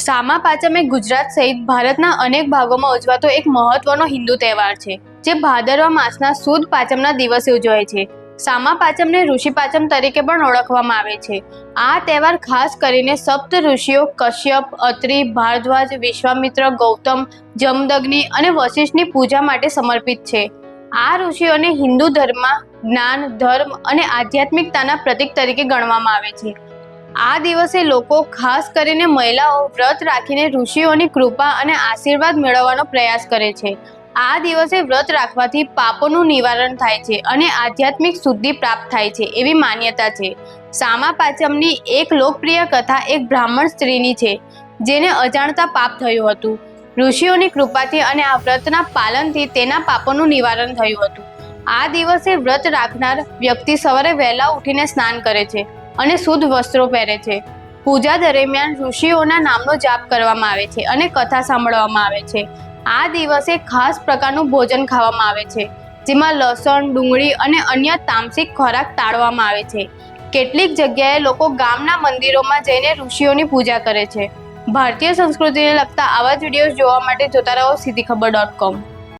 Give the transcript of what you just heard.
સામા પાંચમ એ ગુજરાત સહિત ભારતના અનેક ભાગોમાં ઉજવાતો એક મહત્વનો હિન્દુ તહેવાર છે, જે ભાદરવા માસના સુદ પાંચમના દિવસે ઉજવાય છે. સામા પાંચમને ઋષિ પાંચમ તરીકે પણ ઓળખવામાં આવે છે. આ તહેવાર ખાસ કરીને સપ્ત ઋષિઓ કશ્યપ, અત્રિ, ભારદ્વાજ, વિશ્વામિત્ર, ગૌતમ, જમદગ્નિ અને વશિષ્ઠની પૂજા માટે સમર્પિત છે. આ ઋષિઓને હિન્દુ ધર્મમાં જ્ઞાન, ધર્મ અને આધ્યાત્મિકતાના પ્રતીક તરીકે ગણવામાં આવે છે. આ દિવસે લોકો, ખાસ કરીને મહિલાઓ, વ્રત રાખીને ઋષિઓની કૃપા અને આશીર્વાદ મેળવવાનો પ્રયાસ કરે છે. આ દિવસે વ્રત રાખવાથી પાપોનું નિવારણ થાય છે અને આધ્યાત્મિક શુદ્ધિ પ્રાપ્ત થાય છે એવી માન્યતા છે. સામા પાંચમની એક લોકપ્રિય કથા એક બ્રાહ્મણ સ્ત્રીની છે, જેને અજાણતા પાપ થયું હતું. ઋષિઓની કૃપાથી અને આ વ્રતના પાલનથી તેના પાપોનું નિવારણ થયું હતું. આ દિવસે વ્રત રાખનાર વ્યક્તિ સવારે વહેલા ઉઠીને સ્નાન કરે છે અને શુદ્ધ વસ્ત્રો પહેરે છે. પૂજા દરમિયાન ઋષિઓના નામનો જાપ કરવામાં આવે છે અને કથા સાંભળવામાં આવે છે. આ દિવસે ખાસ પ્રકારનું ભોજન ખાવામાં આવે છે, જેમાં લસણ, ડુંગળી અને અન્ય તામસિક ખોરાક ટાળવામાં આવે છે. કેટલીક જગ્યાએ લોકો ગામના મંદિરોમાં જઈને ઋષિઓની પૂજા કરે છે. ભારતીય સંસ્કૃતિને લગતા આવા જ વિડીયો જોવા માટે જોતા રહો સીધીખબર.com.